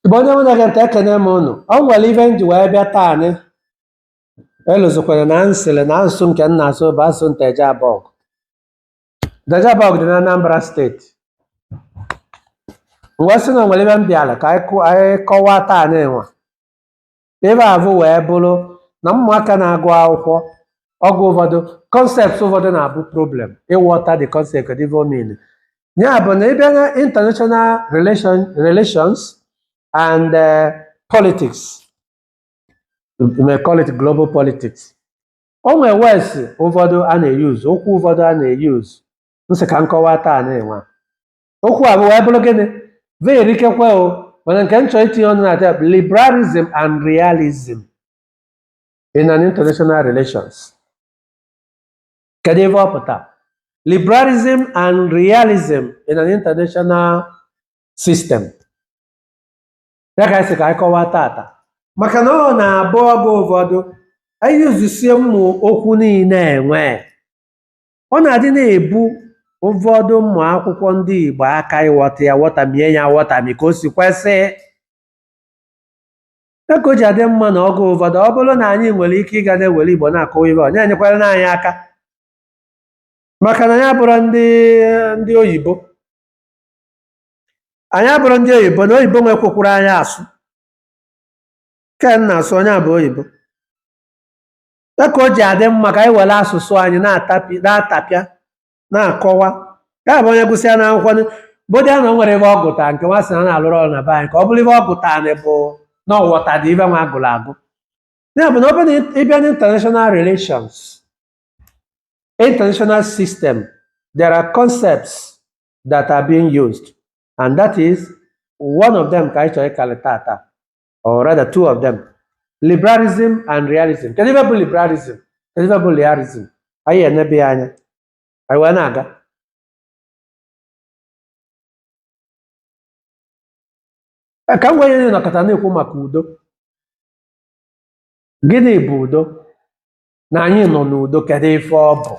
Igbo onye nwere gị ntị ekene m unu. Ọ nwere ife nji wee bịa taa anyị elụzikwara na nsịrị na asụsụ nke nna asụ bụ asụsụ Nteje-Abogu. Nteje-Abogu dị na Anambra State. Mgbe sị na nwere ife m bịara ka anyị kọwaa taa anyị nwa. Ebe avụ wee bụrụ na ụmụaka na-agụ akwụkwọ ọgụ ụfọdụ concepts ụfọdụ na-abụ problem ịghọta the concept of the meaning. Ya bụ na ịbịa na international relations and politics, we may call it global politics. O nwere words ụfọdụ a na-eyuzu, okwu ụfọdụ a na-eyuzu nsị ka nkọwa taa na-enwe. Okwu a bụ wee bụrụ gịnị? Very ikekwe o, mana nke m chọrọ itinye ọnụ na tab liberalism and realism in an international relations. Kedu ebe ọ pụtara? Liberalism and realism in an international system. Ya ka anyị ka anyị kọwaa tata. Maka na ọ na-abụ ọgụ ụfọdụ anyị yuzusie ụmụ okwu niile enwe. Ọ na-adị na-ebu ụfọdụ ụmụ akwụkwọ ndị Igbo aka ịghọta ya ghọtamie ya ghọtami ka o si kwesị. Ya ka o ji adị mma na ọgụ ụfọdụ ọ bụrụ na anyị nwere ike ịga na-ewere Igbo na-akọwa ibe onye enyekwara na anyị aka. Maka na anyị abụrụ ndị oyibo. Anyị abụrụ ndị oyibo na oyibo nwekwekwuru anyị asụ. Ken na-asụ onye abụ oyibo. Ya ka o ji adị mma ka anyị were asụsụ anyị na-atapịa na-akọwa. Ya bụ onye gụsịa na akwụkwọ bụdị ya na o nwere ebe ọ gụta nke nwa sị na na-alụrụ ọrụ na be anyị ka ọ bụrụ ebe ọ gụta anyị bụ na ọghọta dị ibe nwa agụrụ agụ. Ya bụ na ọ bụ na ịbịa na international relations, international system, there are concepts that are being used, and that is one of them ka anyị chọrọ ịkalị tata, or rather two of them, liberalism and realism. Kedu ife bụ liberalism? Kedu ife bụ realism? Anyị enebe ya anya anyị wee na-aga. Ka m gwenye nọkọta na-ekwu maka udo. Gịnị bụ udo? Na anyị nọ n'udo, kedu ife ọ bụ?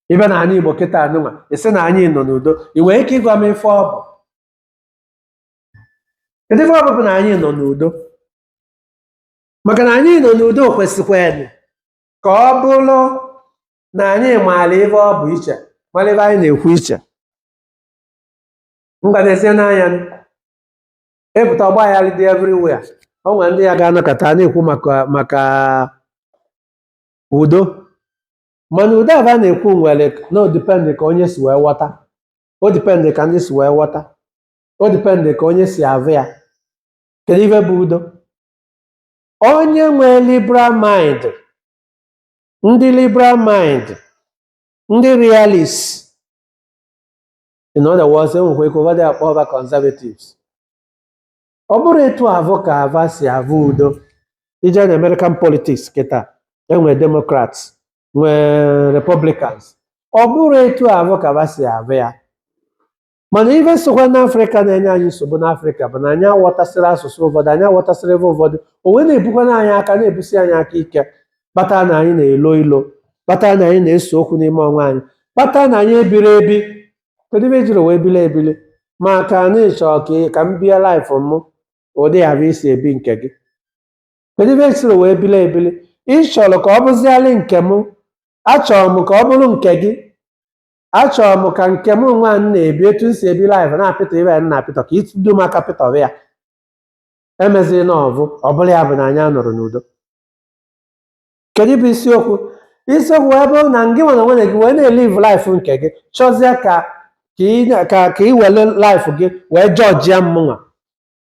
Ibe na anyị Igbo kịta anụnwa esi na anyị nọ n'udo, ị nwere ike ịgwa m ife ọ bụ? Kedu ife ọ bụ na anyị nọ n'udo? Maka na anyị nọ n'udo kwesịkwara ka ọ bụrụ na anyị maara ife ọ bụ iche, mara ife anyị na-ekwu iche. Mgbadezie n'anya epụta ọgba aghara dị everywhere. O nwere ndị ya ga-anọkọta na-ekwu maka udo. Mana udo a na-ekwu nwere na o dipendị ka onye si wee ghọta. O dipendị ka ndị si wee ghọta. O dipendị ka onye si avụ ya. Kedu ife bụ udo? Onye nwee liberal mind, ndị liberal mind, ndị realist, in other words, enwekwa ike ụfọdụ akpọ ọba conservatives. Ọ bụrụ etu avụ ka ava si avụ udo, ije na American politics kịta enwe Democrats, nwee Republicans. Ọ bụrụ etu avụ ka ava si avụ ya. Mana ife sokwa n'Afrịka na-enye anyị nsogbu n'Afrịka bụ na anyị aghọtasịrị asụsụ ụfọdụ, anyị aghọtasịrị ebe ụfọdụ, o wee na-ebukwa anyị aka, na-ebusi anyị aka ike, kpata na anyị na-elo ilo, kpata na anyị na-ese okwu n'ime onwe anyị, kpata na anyị ebiri ebi. Kedu ife jiri wee bili ebili? Maka anyị chọọ ka m bie laịfụ m ụdị ahụ isi ebi nke gị. Kedu ife siri wee bili ebili? Ị chọrọ ka ọ bụzialị nke m, achọrọ m ka ọ bụrụ nke gị. Achọrọ m ka nke m nwa m na-ebi etu m si ebi laịfụ na-apịtọ ibe ya na-apịtọ ka ịtụdo m aka pịtọ ya. Emezi na ọvụ ọ bụla ya bụ na anyị anọrọ n'udo. Kedu bụ isiokwu? Isiokwu wee bụrụ na gị nwere nwere gị wee na-eliv laịfụ nke gị, chọzie ka ị were laịfụ gị wee jọjịa mmụnwa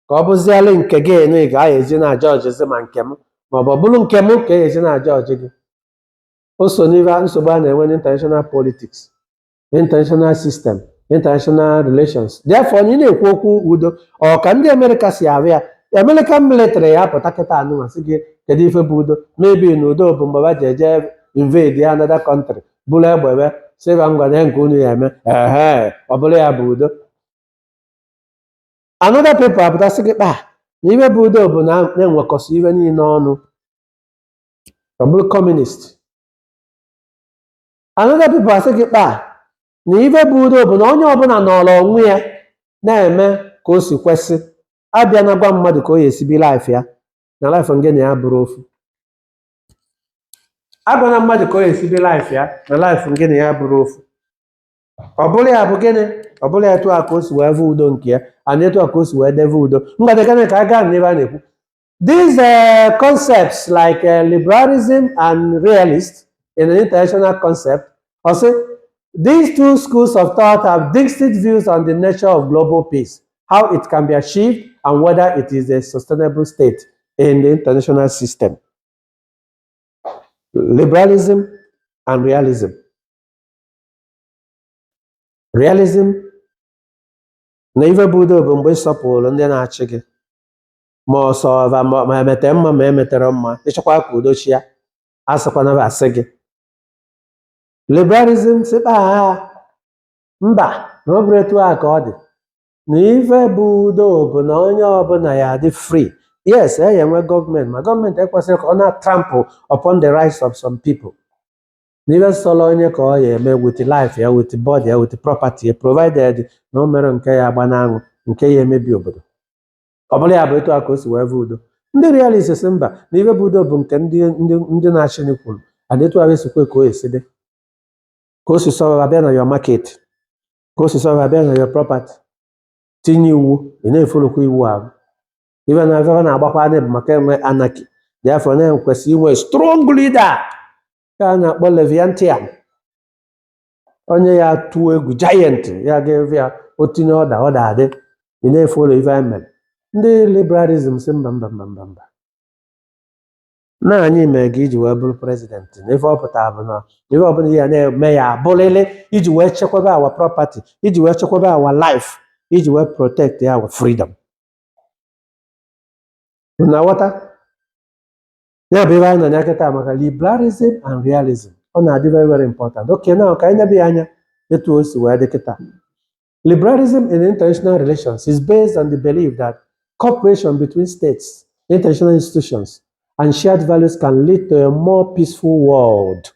ka ọ bụzialị nke gị enu ị ga-eji na jọjizi ma nke m, maọbụ ọ bụrụ nke m ka eji na jọji gị. O so n'ihe nsogbu a na-enwe n'international politics, international system, international relations. Therefore, ị na-ekwu okwu udo, ọ ka ndị Amerịka si ahụ ya. American military ya apụta kịta anụnwa sị gị kedu ife bụ udo? Maybe na udo bụ mgbe ha ji eje invade another country, bụrụ egbe ebe sịba ngwa na nke unu ya eme, ọ bụrụ ya bụ udo. Another people apụta sị gị na ife bụ udo bụ na-enwekọsị ife niile ọnụ, ọ bụrụ communist. Another people asị gị na ife bụ udo bụ na onye ọbụla nọrọ onwe ya na-eme ka o si kwesị. abịa na gwa mmadụ ka o ya esibi life ya na life nke na ya bụrụ ofu. Abịa na mmadụ ka o ya esibi life ya na life nke na ya bụrụ ofu. Ọ bụrụ ya bụ gịnị? Ọ bụrụ ya etu a ka o si wee vu udo nke ya, ana etu a ka o si wee deve udo. Mgbede gịnị ka a gaa n'ebe a na-ekwu. These concepts like liberalism and realism in an international concept, also, these two schools of thought have distinct views on the nature of global peace, how it can be achieved, and whether it is a sustainable state in the international system. Liberalism and realism. Realism na ife bụ udo bụ mgbe ịsọpụrụ ndị na-achị gị, ma ọsọ ma emete mma ma emetere mma, ịchọkwa ka udo chi ya, asịkwana asị gị. Liberalism sịkpa mba na ọ bụrụ etu a ka ọ dị, na ife bụ udo bụ na onye ọbụla ya dị free. Yes, ya enwe gọọmenti, ma gọọmenti ekwesịrị ka ọ na-trample upon the rights of some people. Na ife sọrọ onye ka ọ ya eme with life ya, with body ya, with property ya, provided na o mere nke ya agba n'anwụ, nke ya emebi obodo. Ọ bụrụ ya bụ etu a ka o si wee vu udo. Ndị realist sị mba na ife bụ udo bụ nke ndị na-achị kwuru, ana etu a esikwe ka o esi dị. Ka o si sọrọ abịa na your market, ka o si sọrọ abịa na your property, tinye iwu, ị na-efolokwa iwu ahụ. Ife na ife na-agbakwa anya bụ maka enwe anarchy. Therefore, na-ekwesị inwe strong leader ka a na-akpọ Leviathan, onye ya tụọ egwu, giant ya ga-ewe ya, o tinye ọda adị, ị na-efolo ife emere. Ndị liberalism sị mba na anyị mee gị iji wee bụrụ president, na ife ọ pụtara bụ na ife ọbụla ya na-eme ya abụrịrị iji wee chekwaba our property, iji wee chekwaba our life, iji wee protect our freedom. Na ghọta ya bụ ife anyị nọ n'akịta maka liberalism and realism. Ọ na-adị very very important. Okay, now ka anyị nebe anya etu o si wee dị kịta. Liberalism in international relations is based on the belief that cooperation between states, international institutions, and shared values can lead to a more peaceful world.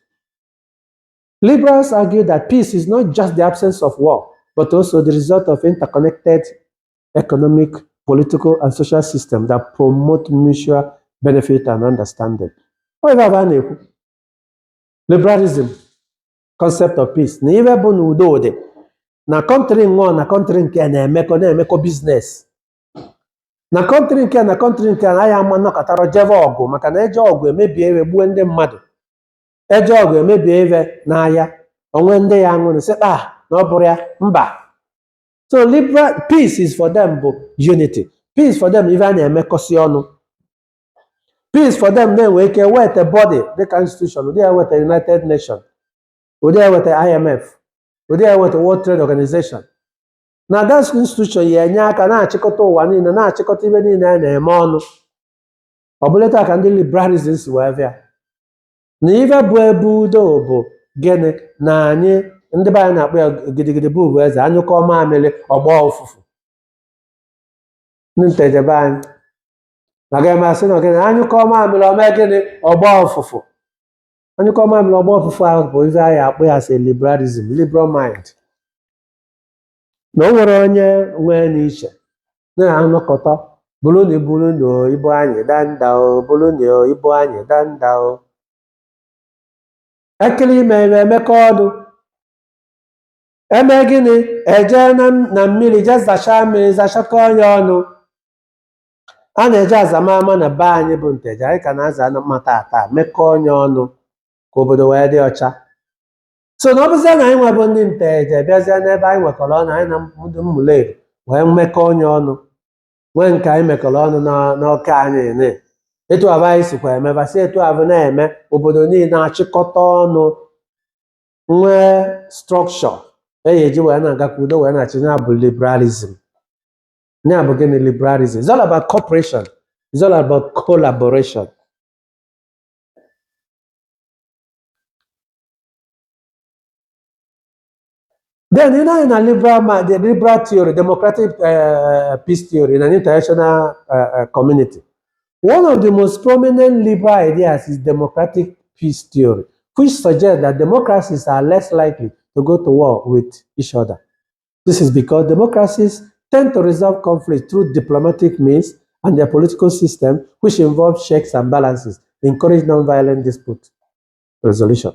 Liberals argue that peace is not just the absence of war, but also the result of interconnected economic, political, and social systems that promote mutual benefit and understanding. Liberalism, concept of peace. Na ife bụ na udo dị na kọntrị nwa na kọntrị nke na-emekọ biznes. Na kọntrị nke na kọntrị nke anaghị ama nnọkọtara jeve ọgụ, maka na eje ọgụ emebie ebe gbuo ndị mmadụ. Eje ọgụ emebie ebe n'ahịa, onwe ndị ya aṅụrị sịkpa na ọ bụrụ ya mba. So peace is for them bụ unity. Peace for them ife a na-emekọsi ọnụ. Peace for them na-enwe ike weta body dịka institution, ụdị ya weta United Nations, ụdị ya weta IMF, ụdị ya weta World Trade Organization. Na that institution ya enye aka na-achịkọta ụwa niile, na-achịkọta ibe niile a na-eme ọnụ. Ọ bụla taa ka ndị liberalism si wee bịa. Na ife bụ ebe udo bụ gịnị? Na anyị ndị be anyị na-akpọ ya gidigidi bụ eze, anyụkọ mamịrị ọgbọ ụfụfụ. Ndị Nteje-Abogu anyị na-agaghị masị na gịnị? Anyụkọ mamịrị ome gịnị? Ọgbọ ụfụfụ. Anyụkọ mamịrị ọgbọ ụfụfụ ahụ bụ ife anyị akpọ ya sị liberalism, liberal mind. Na o nwere onye nwee n'iche na-anọkọta bụrụ na ibu anyị danda o, bụrụ na ibu anyị danda o. Ekele ime ebe emekọ ọdụ. Eme gịnị? Eje na mmiri je zachaa mmiri, zachakọ onye ọnụ. A na-eje azamama na be anyị bụ Nteje, anyị ka na-aza mata ata mekọ onye ọnụ ka obodo wee dị ọcha. So na ọ bụzie na anyị nwebụ ndị Nteje bịazie n'ebe anyị nwekọrọ ọnụ, anyị na ndị Mmụleri wee mmekọ onye ọnụ, nwee nke anyị mekọrọ ọnụ n'ọka anyị ne. Etu abụ anyị sikwa emebasị etu abụ na-eme, obodo niile na-achịkọta ọnụ, nwee structure eji wee na-agakwa udo wee na-achị. Ya bụ liberalism. Ya bụ gịnị? Liberalism. It's all about cooperation. It's all about collaboration. Then you know, in a the liberal theory, democratic peace theory in an international community, one of the most prominent liberal ideas is democratic peace theory, which suggests that democracies are less likely to go to war with each other. This is because democracies tend to resolve conflict through diplomatic means and their political system, which involves checks and balances, encourage non-violent dispute resolution.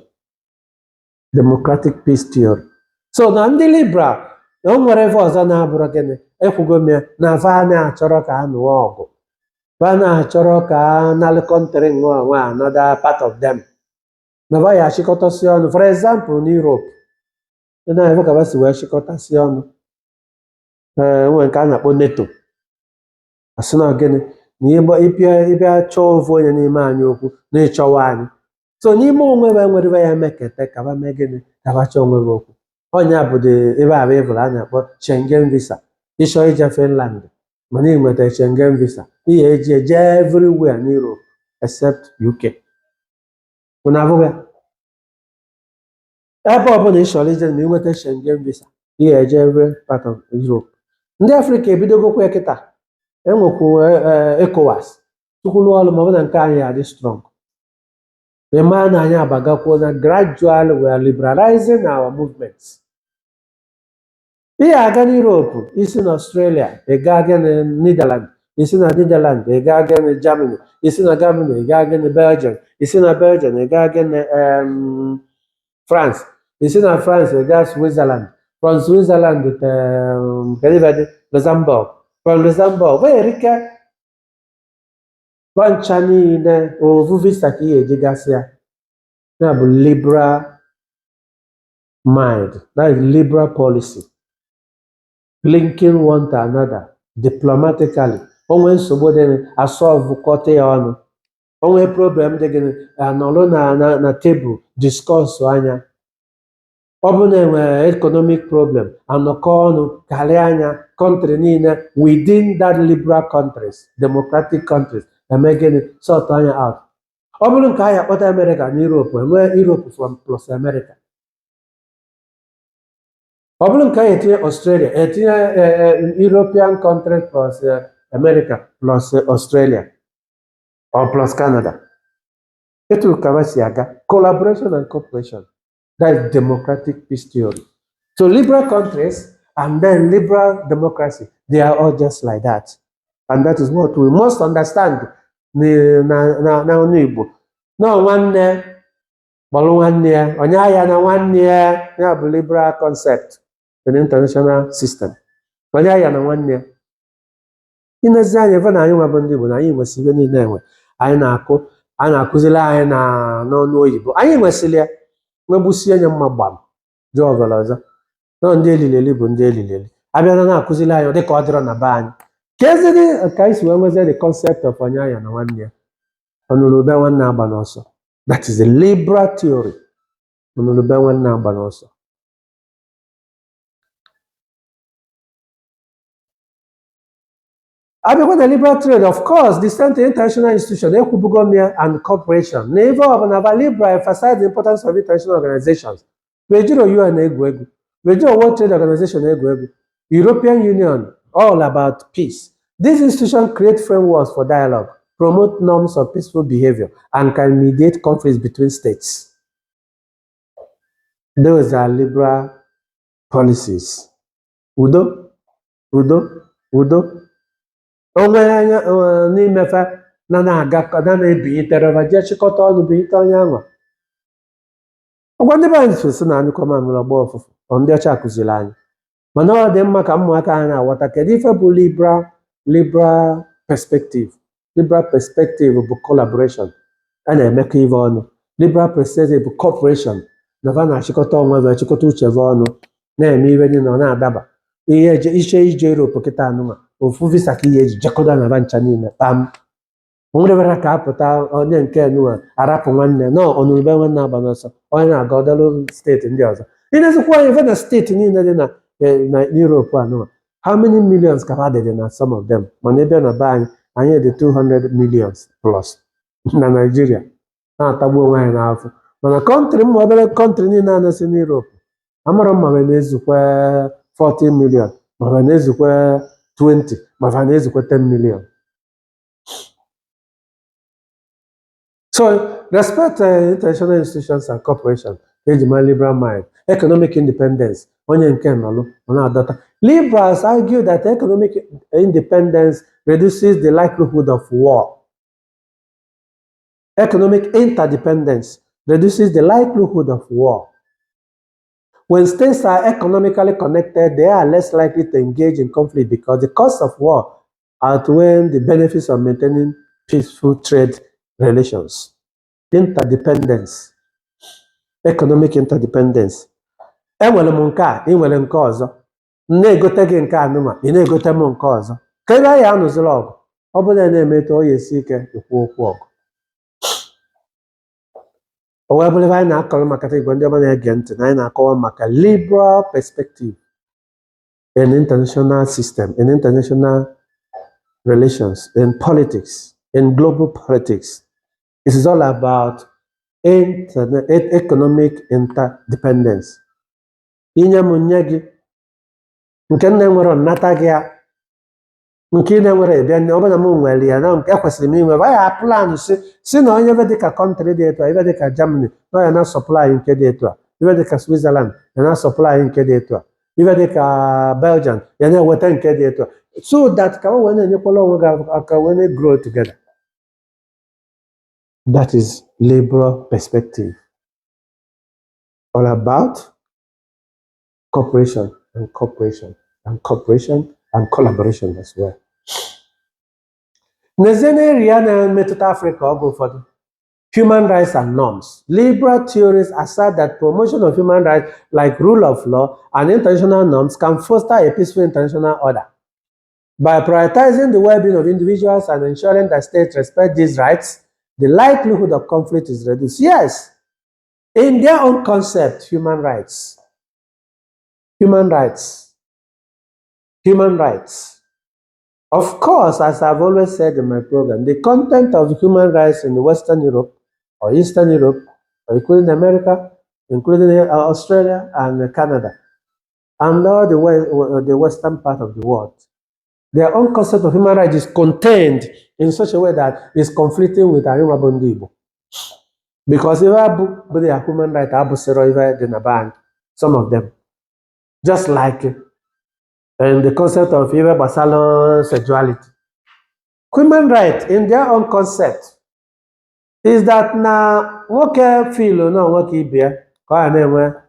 Democratic peace theory. So na ndị liberal na o nwere ebe ọzọ na-abụrụ gịnị ekwugo m ya na va na-achọrọ ka a nụọ ọgụ, va na-achọrọ ka a nalụ kọntrị nwa nwa another part of them, na va ya achịkọtasị ọnụ. For example, na Europe na ebe ka va si wee chịkọtasị ọnụ nwere nke a na-akpọ NATO, asị na gịnị na ịbịa chọọ ofu onye n'ime anyị okwu na ịchọwa anyị, so n'ime onwe ha nwere ya emekete ka va mee gịnị ka va chọọ onwe ha okwu. Ọnya bụ ebe a bụ a na-akpọ Schengen visa. Ịchọ ije Finland mana ị nweta Schengen visa, ị ga-eji eje everywhere in Europe except UK. Unu abụghị ya? Ebe ọbụla ị chọrọ ije ma ị nweta Schengen visa, ị ga-eje every part of Europe. Ndị Afrịka ebidogokwa kịta enwekwu ECOWAS tukwulu ọrụ ma ọ bụ na nke anyị adị strong. The man anyị abagakwuo na gradually we are liberalizing our movements. Ị ga-aga n'Europe, isi na Australia, ị ga-aga na Netherlands, isi na Netherlands, ị ga-aga na Germany, isi na Germany, ị ga-aga na Belgium, isi na Belgium, ị ga-aga na France, isi na France, ị ga Switzerland, from Switzerland to Luxembourg, from Luxembourg, wee rike bancha niile ovu visa ka ị ga-ejigasị ya. Ya bụ liberal mind, that is liberal policy, linking one to another diplomatically. Onwe nsogbu dị asolve kọta ya ọnụ, onwe problem dị gịnị anọlụ na tebụl discuss anya. Ọ bụ na enwere economic problem anọkọ ọnụ karịa anya country niile within that liberal countries, democratic countries, eme gịnị sort anya out. Ọ bụrụ nke anyị akpọta America na Europe, enwee Europe from plus America. Ọ bụrụ nke anyị etinye Australia, etinye European country plus America plus Australia or plus Canada. Etu ka si aga collaboration and cooperation. That is democratic peace theory. So liberal countries and then liberal democracy, they are all just like that. And that is what we must understand. Na onye Igbo na nwanne gbalụ nwanne ya, onye ahịa na nwanne ya, ya bụ liberal concept in the international system. Onye ahịa na nwanne ya. Inezi anyị ebe na anyị nwa bụ ndị Igbo na anyị nwesịrị niile enwe anyị na-akụ, a na-akụziri anyị n'ọnụ oyibo. Anyị nwesịrị ya nwegbusie onye mma gbam jụọ ọbụla ọzọ na ndị elileli bụ ndị elileli. Abịara na-akụziri anyị dịka ọ dịrọ na be anyị. Kezini ka anyị si wee nwezi the concept of onye ahịa na nwanne ya, ọnụrụbe nwanne agba n'ọsọ. That is a liberal theory. Ọnụrụbe nwanne agba n'ọsọ. Abịakwa na liberal trade, of course, the Center International Institution, Ekwubugomia and Cooperation. Na ebe ọbụla ba liberal emphasize the importance of international organizations. Wejiro UN egwu egwu, wejiro World Trade Organization egwu egwu, European Union, all about peace. These institutions create frameworks for dialogue, promote norms of peaceful behavior, and can mediate conflicts between states. Those are liberal policies. Udo, udo, udo. Onwe anya n'imefe na-aga na-ebinyitere ma jee chịkọta ọnụ binyite onye anwa. Ọgwa ndị be anyị sosi na anyụkọ mamịrị ọgba ọfụfụ ndị ọcha akụziri anyị. Mana ọ dị mma ka ụmụaka anyị na-aghọta kedu ife bụ liberal perspective. Liberal perspective bụ collaboration, a na-emekọ ife ọnụ. Liberal perspective bụ cooperation, na va na-achịkọta onwe va achịkọta uche va ọnụ na-eme ife niile ọ na-adaba. Ihe ije Europe kịta anụma ofu visa ka ihe eji jekọda na ba ncha niile kpam. Nwere ka apụta onye nke nụwa arapụ nwanne na ọnụrụbe nwanne agba n'ọsọ, onye na-aga ọdalụ steeti ndị ọzọ. Ịnezikwa anyị na steeti niile dị na Europe anụwa, how many millions ka ha dị na some of them, mana ebe na be anyị dị 200 millions plus na Nigeria na-atagbu onwe anyị n'afọ. Mana kọntrị mma obere kọntrị niile anọsi n'Europe amara mma na-ezukwe 40 million, ma na-ezukwe 20, ma na-ezukwe 10 million. So respect international institutions and corporations, ejima liberal mind, economic independence, onye nke nọlụ ọ na-adọta. Liberals argue that economic independence reduces the likelihood of war. Economic interdependence reduces the likelihood of war. When states are economically connected, they are less likely to engage in conflict because the cost of war outweighs the benefits of maintaining peaceful trade relations. Interdependence, economic interdependence. Enwere m nke a, ị nwere nke ọzọ. M na-egote gị nke anụma, ị na-egote m nke ọzọ. Ka ebe anyị anụziri ọgụ, ọ bụrụ na na-emetụ onye esi ike ekwu okwu ọgụ. O wee bụrụ ebe anyị na-akọrọ maka Igbo ndị ọma na-ege ntị na anyị na-akọwa maka liberal perspective in international system, in international relations, in politics, in global politics. It is all about economic interdependence. Inye m nye gị nke nne nwere nnata gị ya nke ị na-enwere bịa ọ bụrụ na m nwere ya na nke ekwesịrị m inwe ya plan si na onye ebe dịka kọntrị dị etu a ebe dịka Germany na ya na sọplai nke dị etu a ebe dịka Switzerland ya na sọplai nke dị etu a ebe dịka Belgium ya na-eweta nke dị etu a so that ka o wee na-enyekwala onwe gị aka wee na-grow together. That is liberal perspective. All about cooperation and cooperation and cooperation and collaboration as well. N'ezie area na-emetụta Africa oge ụfọdụ, human rights and norms. Liberal theories assert that promotion of human rights like rule of law and international norms can foster a peaceful international order. By prioritizing the well-being of individuals and ensuring that states respect these rights, the likelihood of conflict is reduced. Yes, in their own concept, human rights. Human rights. Human rights. Of course, as I've always said in my program, the content of human rights in Western Europe or Eastern Europe, or including America, including Australia and Canada, and all the Western part of the world, their own concept of human rights is contained in such a way that it's conflicting with our Igbo. Because if I book their human rights, I book in a bank, some of them. Just like and the concept of even basalo sexuality. Human rights, in their own concept, is that na nwoke feel no nwoke bear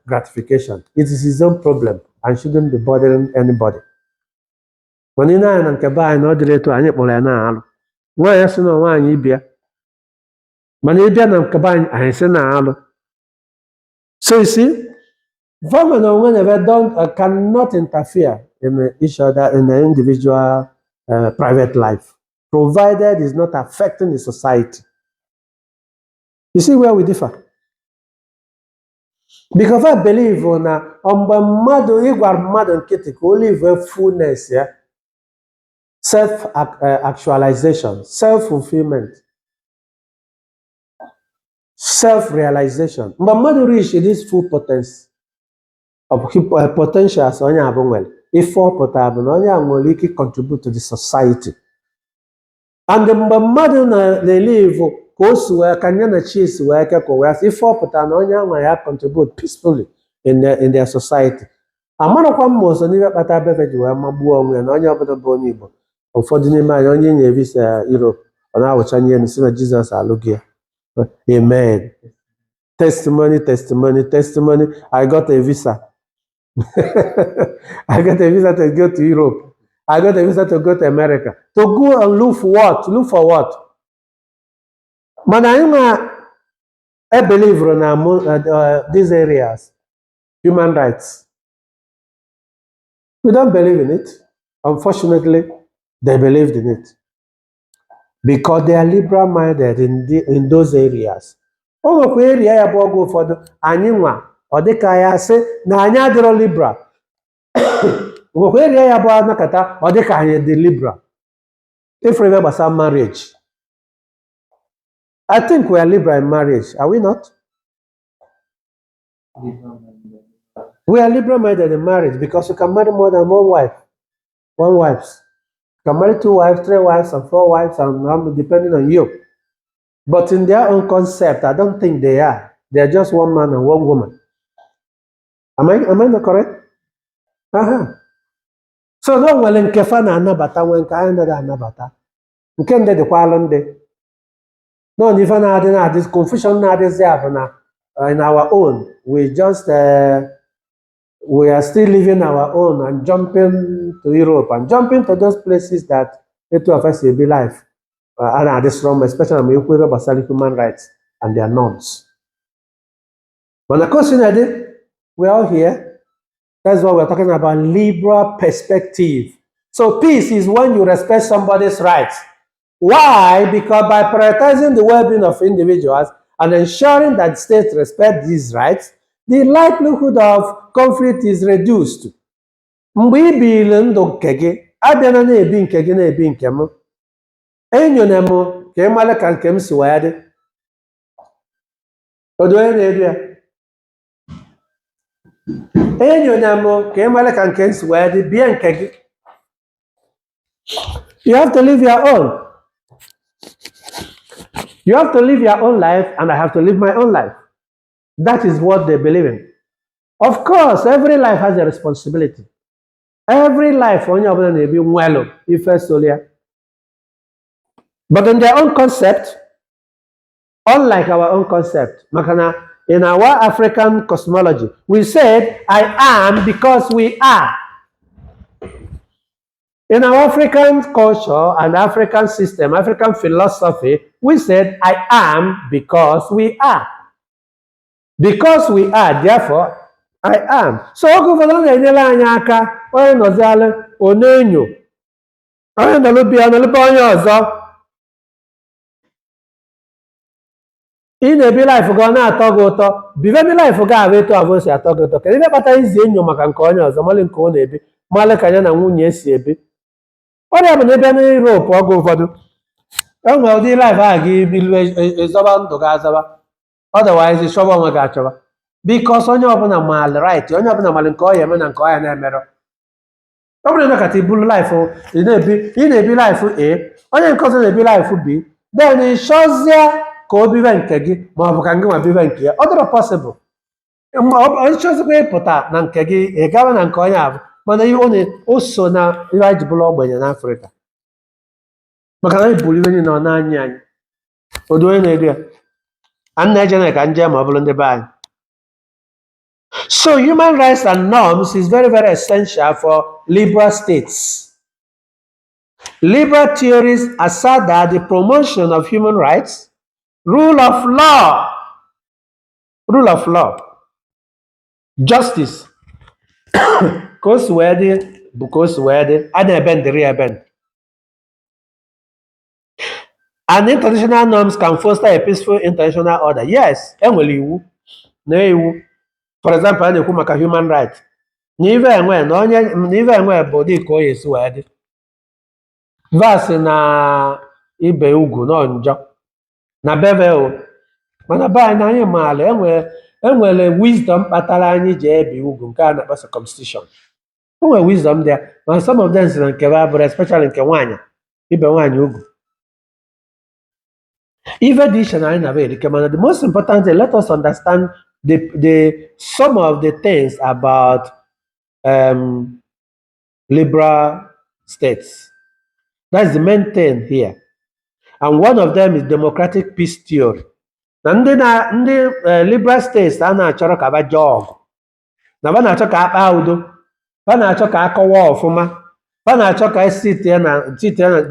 gratification. It is his own problem and shouldn't be bothering anybody. When you know and keba no direto anyị kpọrọ ya na alụ. Nwaanyị sị na nwaanyị bịa. Mana ịbịa na nkeba anyị sị na alụ. So you see, government and whenever cannot interfere in each other in the individual private life, provided it's not affecting the society. You see where we differ? Because I believe fullness, yeah, self-actualization, self-fulfillment, self-realization. But reach this full potential of potentials onye abụnwere ife ọpụta bụ na onye a nwere ike contribute to the society. And mgbe mmadụ na-elive ka o si wee ka nye na chi si wee kekọ wee sị ife ọpụta na onye anwa ya contribute peacefully in their society. Amarakwa m ọzọ n'ihe kpata befe ji wee magbuo onwe ya na onye ọbụla bụ onye Igbo ụfọdụ n'ime anyị onye nye visa Europe ọ na-awụchanye elu si na Jizọs alụghị ya. Amen. Testimony, testimony, testimony. I got a visa. I got a visa to go to Europe. I got a visa to go to America. To go and look for what? Look for what? But I believe in these areas, human rights. We don't believe in it. Unfortunately, they believed in it. Because they are liberal-minded in those areas. Onwekwa area ya bụ ọgwụ ụfọdụ anyị nwa ọ dịka ya sị na anyị adịrọ liberal. Onwekwa area ya bụ anakọta ọ dịka anyị dị liberal. If we gbasara marriage, I think we are liberal in marriage, are we not? We are liberal-minded in marriage because you can marry more than one wife. You can marry 2 wives, 3 wives, and 4 wives, and depending on you. But in their own concept, I don't think they are. They are just one man and one woman. Am I not correct? So no nwere nke fa na-anabata nwee nke anyị ndị anabata nke ndị dịkwalụ ndị no n'ife na-adị confusion na-adịzi ya bụ na in our own we just we are still living our own and jumping to Europe and jumping to those places that etu of us be life and at this from especially when we about human rights and their norms. But of course, we're all here. That's what we're talking about, liberal perspective. So peace is when you respect somebody's rights. Why? Because by prioritizing the well-being of individuals and ensuring that states respect these rights, the likelihood of conflict is reduced. Mgbe ibili ndụ nke gị, abịana na-ebi nke gị na-ebi nke m, enyona m ka ị mara ka nke m si wee dị. Odo onye na-edu ya. Enyona m ka ị mara ka nke m si wee dị, bie nke gị. You have to live your own. You have to live your own life, and I have to live my own life. That is what they believe in. Of course, every life has a responsibility. Every life, onye ọbụla na-ebi nwelu ife solia. But in their own concept, unlike our own concept, makana in our African cosmology, we said, I am because we are. In our African culture and African system, African philosophy, we said, I am because we are. Because we are, therefore, I am. So, oge ụfọdụ na-enyere anyị aka, onye nọzialụ, onenyo, onye nọlụbịa nọlụba onye ọzọ. Ị na-ebi life gị ọ na-atọ gị ụtọ, bibebi life gị ahụ etu abụọ si atọ gị ụtọ. Kedu ihe kpatara izi enyo maka nke onye ọzọ, malị nke ọ na-ebi, malị ka ya na nwunye si ebi. Ọrịa bụ na ebe na Europe oge ụfọdụ, enwere ụdị life ahụ gị bilu ezọba ndụ gị azọba. Otherwise, chọba onwe gị achọba. Because onye ọbụla maal right, onye ọbụla maal nke ọ ya eme na nke ọ ya na-emerụ. Ọ bụrụ na emekata ibulu life ị na-ebi life A, onye nke ọzọ na-ebi life B, then ị chọzie ka o bibe nke gị ma ọ bụ ka gị nwa bibe nke ya. Ọ dịrọ possible. Ọ chọzikwa ịpụta na nke gị ị gawa na nke onye abụ, mana o so na ihe anyị ji bụrụ ogbenye n'Afrịka. Maka na anyị buru ibe niile ọ na-anyị anyị. Odo onye na-edu ya. So human rights and norms is very, very essential for liberal states. Liberal theories assert that the promotion of human rights, rule of law, justice, and international norms can foster a peaceful international order. Yes, enwere iwu na iwu. For example, a na-ekwu maka human rights. N'ive enwe bụ dị ka o yesi wee dị. Verse na ibe ugwu nọ njọ na beve mana be anyị anyị maala enwere wisdom kpatara anyị ji ebi ugwu nke a na-akpọ circumcision. Enwere wisdom there, but some of them si na nke babụrụ, especially nke nwaanyị ibe nwaanyị ugwu. Even this and the most important thing, let us understand some of the things about liberal states. That's the main thing here. And one of them is democratic peace theory. And the liberal states are not sure about job. Now, when I talk about udo, when I talk about war, when I talk about sit at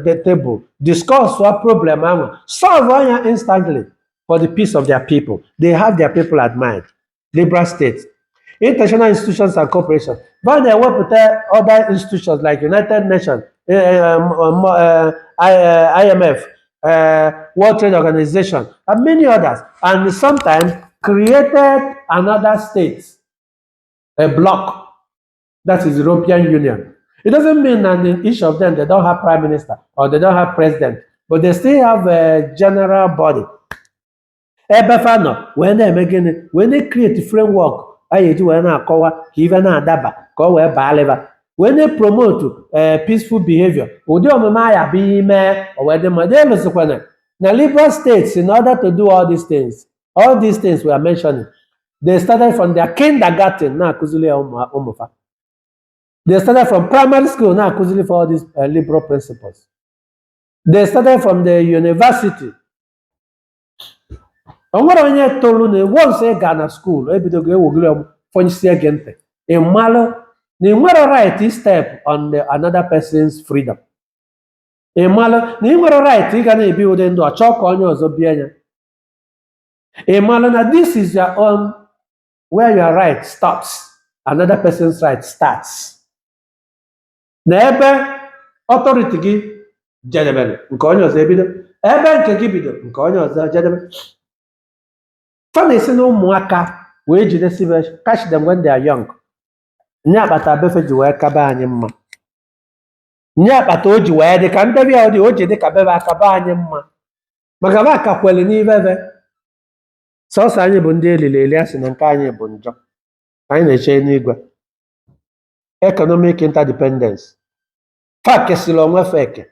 the table, discuss what problem, solve instantly for the peace of their people. They have their people at mind. Liberal states. International institutions and corporations. When they work with other institutions like United Nations, IMF, World Trade Organization, and many others, and sometimes created another state, a bloc, that is European Union. It doesn't mean that in each of them they don't have prime minister or they don't have president, but they still have a general body. When they create a framework, when they promote peaceful behavior, now liberal states, in order to do all these things we are mentioning, they started from their kindergarten. They started from primary school now, according for all these liberal principles. They started from the university. Onwere onye told na once ị gaa na school ebidogo ewogiri fọnyisie gị ntị ị malụ na ị nwere right step on another person's freedom. Ị malụ na ị nwere right ị ga na-ebi ụdị ndụ ọchọ ka onye ọzọ bie ya. Ị malụ na this is your own where your right stops, another person's right starts. Na ebe authority gị jedebere nke onye ọzọ ebido, ebe nke gị bido nke onye ọzọ jedebe. Fa na-esi na ụmụaka wee jidesibe catch them when they are young. Nye akpata befe ji wee kaba anyị mma. Nye akpata o ji wee dị ka ndebi ya dị o ji dị ka bebe akaba anyị mma. Maka ba aka kwele n'ibebe. Sọsọ anyị bụ ndị elili eli asị na nke anyị bụ njọ. Anyị na-eche n'igwe. Economic interdependence. Fa kesịrị onwe feke.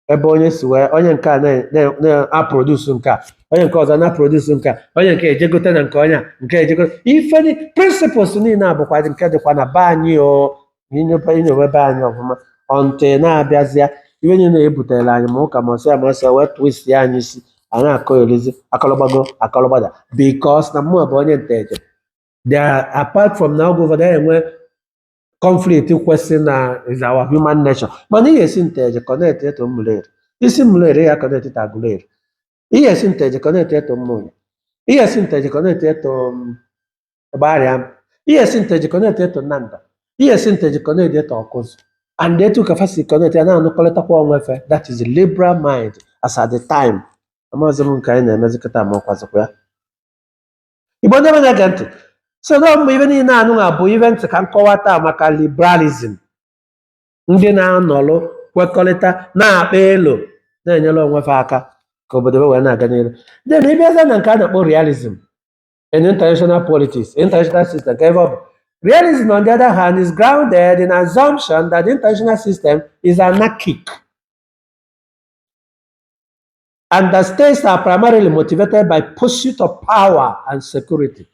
Ebe onye si wee onye nke a na-aproduce nke a, onye nke ọzọ na-aproduce nke a, onye nke ejegote na nke onye a, nke ejegote. Ife ni principles niile abụkwa nke dịkwa na be anyị o inyobe be anyị ọfụma. Ọnte na-abịazịa ife niile na-ebutere anyị ma ụka ma ọsịa wee twist ya anyị isi a na-akọ elizi akọlọgbago akọlọgbada because na mmụọ bụ onye Nteje. They are apart from na ọgwụ ụfọdụ enwe conflict kwesị na is our human nature. Mana ihe si Nteje connect eto Mmụleri. Isi Mmụleri ya connect eto Aguleri. Ihe si Nteje connect eto Mmụnye. Ihe si Nteje connect eto Gbariam. Ihe si Nteje connect eto Nnanda. Ihe si Nteje connect eto Ọkụzụ. And etu kafasi connect ya na-anụkọlịtakwa onwefe. That is a liberal mind as at the time. Amaghịzị m nke anyị na-emezikọta ama ọkwazịkwa ya. Igbo ndị na-ege ntị. So na ọmụ ife niile anụ bụ ife ntị ka nkọwata maka liberalism. Ndị na-anọlụ kwekọrịta na-akpa elo na-enyere onwefe aka ka obodo wee na-aga n'ihu. Then ịbịaza na nke a na-akpọ realism in international politics, international system ka ebe ọ bụ. Realism on the other hand is grounded in assumption that the international system is anarchic and that states are primarily motivated by pursuit of power and security.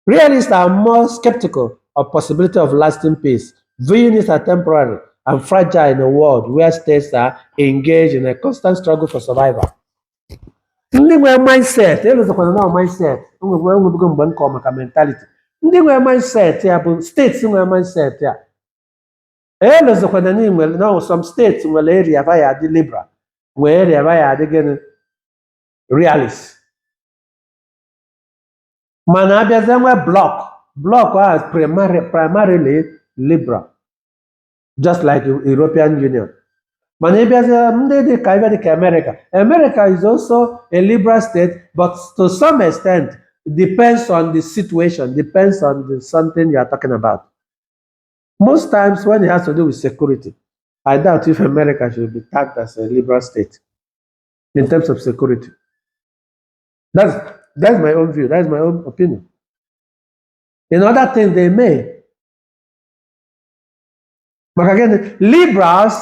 Realists are more skeptical of possibility of lasting peace, viewing it as temporary and fragile in a world where states are engaged in a constant struggle for survival. Ndị nwere mindset, elozokwana na mindset, enwebugo mgbe nkọ maka mentality. Ndị nwere mindset ya bụ states nwere mindset ya. Elozokwana na nwere na some states nwere area va ya adị liberal, nwere area va ya adị gịnị realist. Mana abịazi nwe block as primarily liberal, just like European Union. Mana abịazi ndị dị ka ibe dị ka America is also a liberal state, but to some extent depends on the situation, depends on the something you are talking about. Most times when it has to do with security, I doubt if America should be tagged as a liberal state in terms of security. That's my own view. That's my own opinion. In other things, they may. But again, liberals,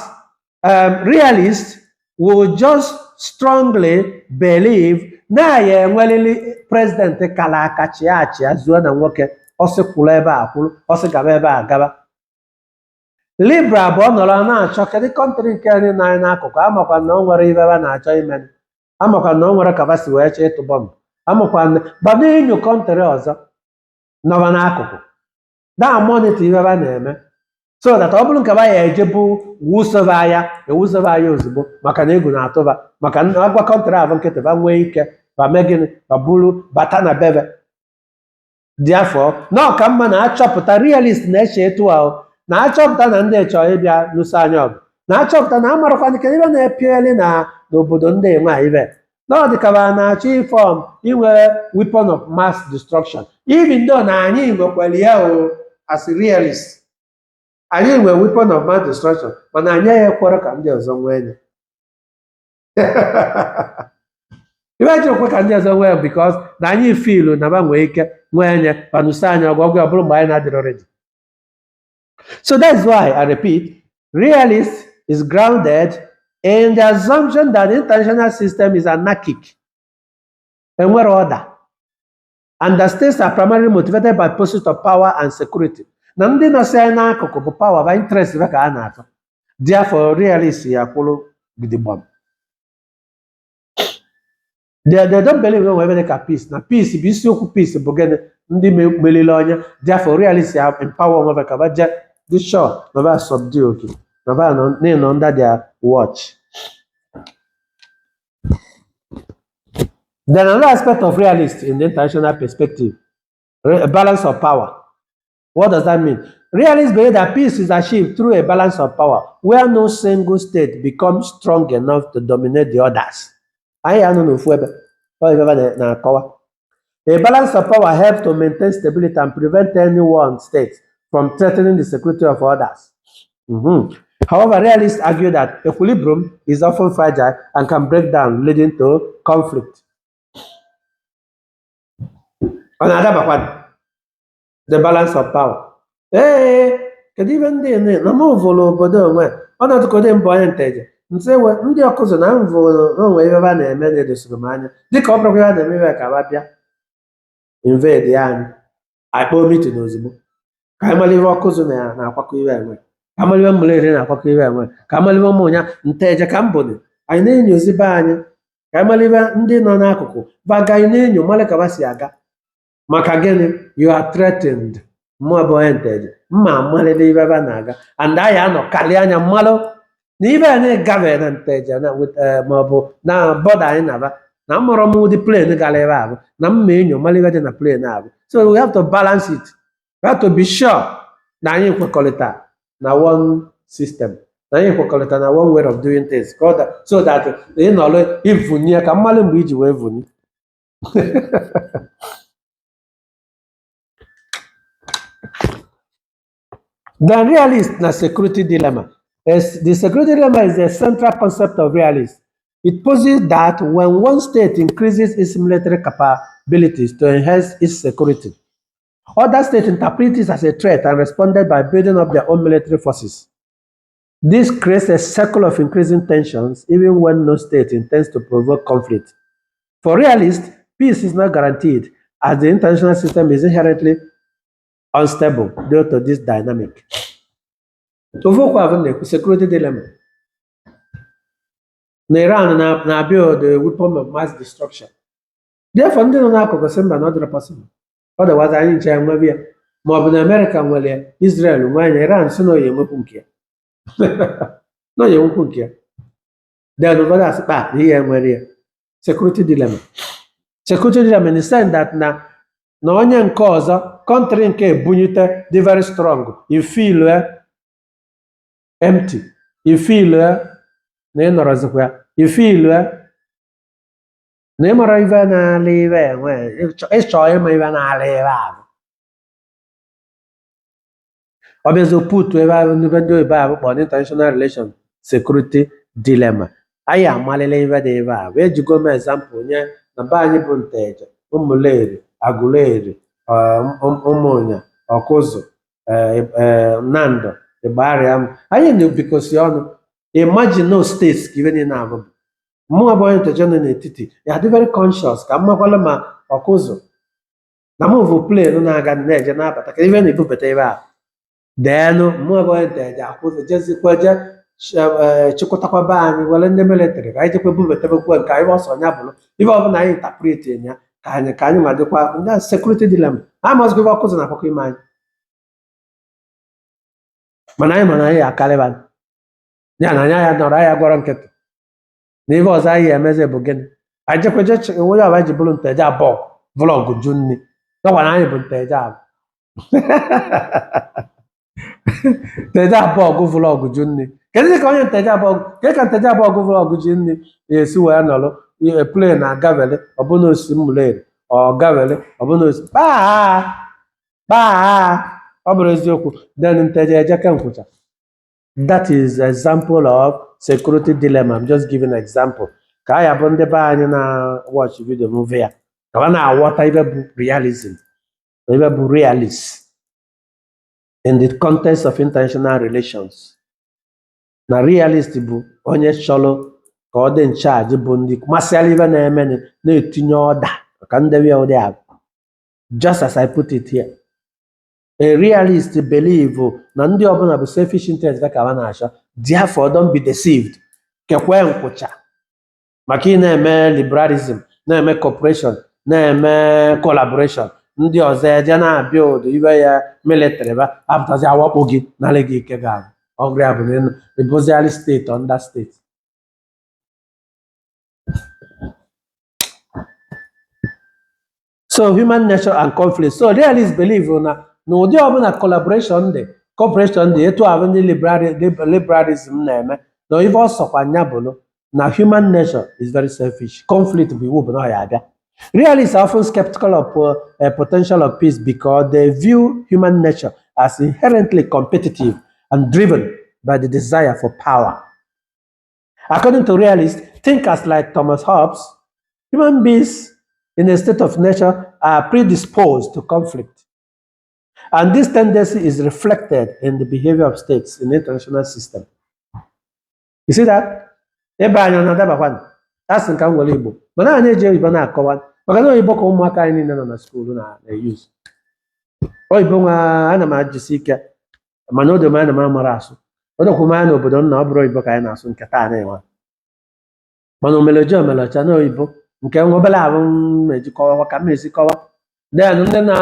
realists will just strongly believe na ya enwelili president kala akachi achi azuo na nwoke ọsịkwụrụ ebe a kwụrụ ọsịgaba ebe a gaba. Liberal bụ ọ nọrọ na-achọ kedu kọntrị nke anyị na n'akụkụ amakwa na ọ nwere ibe ebe na-achọ ime, amakwa na ọ nwere kabasi wee chọọ ịtụ bọmbụ, amakwa na gbado enyo kọntrị ọzọ nọba n'akụkụ da monitor ibe ebe na-eme so that ọ bụrụ nke ba ya ejebu wusova ya ozugbo maka na egwu na-atụba maka agwa kọntrị ahụ nkịtị ba nwee ike ba mee gịnị ba buru bata na bebe dị afọ na ọka mma na-achọpụta realist na-eche etu ahụ na-achọpụta na ndị chọrọ ịbịa lụso anya ọgụ na-achọpụta na amarakwa nke ibe na-epieli na n'obodo ndị enwe ibe na ọ dịkaba na-achọ ifọm inwe weapon of mass destruction even though na anyị nwekwara ya o as realist anyị nwere weapon of mass destruction mana anyị ya ekwere ka ndị ọzọ nwee ya ibe ji ekwe ka ndị ọzọ nwee because na anyị filu na ba nwee ike nwee nye panusa anya ọgwụ ọ bụrụ mgbe anyị na-adịrọ ready. So that's why I repeat, realist is grounded in the assumption that the international system is anarchic and where order, and the states are primarily motivated by pursuit of power and security. na ndị nọsi anyị n'akụkụ bụ power by interest ka a na-achọ. Therefore realist ya kwụrụ gidigbam. They don't believe in ebe ka peace. Na peace bụ isiokwu peace bụ gịnị? Ndị melile onye. Therefore realist ya empower onwe ka ba je dị sure na ba subdue oke na ba nọ under their watch. Then another aspect of realist in the international perspective, a balance of power. What does that mean? Realists believe that peace is achieved through a balance of power, where no single state becomes strong enough to dominate the others. A balance of power helps to maintain stability and prevent any one state from threatening the security of others. However, realists argue that equilibrium is often fragile and can break down, leading to conflict. Another one, the balance of power. Kedu ibe ndị na mvụlụ obodo onwe ọnọdụkode mbụ onye Nteje nsewe ndị ọkụzụ na mvụlụ onwe ebe a na-eme na-edosiri m anya dịka ọ bụrụkwa ya na-eme ka ba bịa invade ya anyị akpọ mitin ozugbo ka anyị mara ihe ọkụzụ na-akwakọ iwe enwe ka amara ihe mmụlere na-akwakọ iwe enwe ka amara ihe ụmụ ya Nteje ka mbụdị anyị na-enyozi be anyị ka anyị mara ihe ndị nọ n'akụkụ baga anyị na-enyo mara ka ba si aga maka gịnị? You are threatened. Mụ bụ onye Nteje mma amalite ibe ebe a na-aga and anyị anọ kalị anya mmalụ na ibe a na-agafe na Nteje maọbụ na bọda anyị na-aba na mụrụ m ụdị plane gara ebe abụ na mma enyo mmalụ ibe dị na plane abụ. So we have to balance it. We have to be sure na anyị kwekọrịta na one system, na anyị kwekọrịta na one way of doing things so that ị nọrọ ivunye ka mmalụ mgbe iji wee vunye. The realist na security dilemma. The security dilemma is a central concept of realism. It poses that when one state increases its military capabilities to enhance its security, other states interpret it as a threat and responded by building up their own military forces. This creates a cycle of increasing tensions even when no state intends to provoke conflict. For realists, peace is not guaranteed as the international system is inherently unstable due to this dynamic. Security dilemma. Iran na build the weapon of mass destruction. Therefore, ndị nọ n'akụkụ sị mba na ọ dịrị possible. Otherwise, anyị nche enwebi ya. Ma ọ bụ na America nwere Israel nwanyị Iran si na oyi enwekwu nke ya. Na oyi enwekwu nke ya. Then ụfọdụ asịkpa na ihe enwere ya. Security dilemma. Security dilemma in the sense that na onye nke ọzọ country nke ebunyite dị very strong, you feel empty, you feel na ị nọrọzikwa ya, you feel na ị mara ife na-ala ife enwe ịchọ ịma ife na-ala ife ahụ. Ọ bịazi putu ebe ahụ ndị oyibo ahụ kpọrọ international relation security dilemma. Anyị amalile ife dị ebe ahụ. Ejigo m example nye na be anyị bụ Nteje, Ụmụleri, Agụleri, Ụmụnya, Ọkụzụ, Nando, Igbariam. Anyị na-ebikosi ọnụ. Imagine no states ka ife niile abụ. Mụ abụọ Nteje nọ n'etiti ya dị very conscious ka mmakwala ma Ọkụzụ na mụ bụ plane na-aga na-eje na-abata ka ife na-ebubata ebe ahụ. Deenụ mụ abụọ Nteje Akwụzụ jezikwa je chịkọtakwa be anyị were ndị military ka anyị jekwa bubetabekwa nke anyị ọsọ nya bụrụ ife ọbụla anyị interpret ya ka anyị ma dịkwa ndị security dilemma. Ha mazụgo ife Ọkụzụ na-akwakọ ime anyị mana anyị mana anyị akarịba ya na anya nọrọ anyị gwọrọ nkịtị na ife ọzọ anyị emeze bụ gịnị? Anyị jekweje onye ọba ji bụrụ Nteje-Abogu vlọgụ ju nni nọkwana anyị bụ Nteje-Abogu Nteje-Abogu vlọgụ ju nni. Kedu ka onye Nteje-Abogu ka Nteje-Abogu vlọgụ ji nni na-esi wee nọrọ plane na gavele ọbụna osi Ụmụleri ọ gavele ọbụna osi ọ bụrụ eziokwu then Nteje ejeke nkwụcha. That is example of security dilemma. I'm just giving an example. Ka anyị bụ ndị be anyị na watch video movie ya ka ọ na-aghọta ibe bụ realism, ibe bụ realist in the context of international relations. Na realist bụ onye chọrọ ka ọ dị ncharge bụ ndị masịala ibe na-eme na-etinye ọda maka ndebe ụdị ahụ. Just as I put it here. A realist believe na ndị ọbụla bụ selfish interest ka ha na-achọ, therefore don't be deceived. Kekwe nkwụcha maka ị na-eme liberalism, na-eme cooperation, na-eme collaboration, ndị ọzọ eje na-abịa ụdị ibe ya military ba apụtazi awakpo gị nalị gị ike ga abụ ọgụ ya bụ na ịbụziali steeti under steeti. So human nature and conflict. So realists believe na ụdị ọbụla collaboration dị, cooperation dị, etu ahụ ndị liberalism na-eme na ife ọsọkwa nya bụrụ na human nature is very selfish. Conflict bụ iwu bụ na ọ ya abịa. Realists are often skeptical of potential of peace because they view human nature as inherently competitive and driven by the desire for power. According to realists, thinkers like Thomas Hobbes, human beings in a state of nature are predisposed to conflict. And this tendency is reflected in the behavior of states in the international system. You see that? Ebe anyị na-adabakwa asị nka nwere Igbo mana anyị eji oyibo na-akọwa maka na oyibo ka ụmụaka anyị niile nọ na skuulu na-eyuzu oyibo nwa ana m ajisi ike mana odo m ana m amara asụ odokwu m anya n'obodo nna ọ bụrụ oyibo ka anyị na-asụ nke taa na-enwe mana omeleji omelecha na oyibo nke nwa obere ahụ m ejikọwa ka m esikọwa then ndị na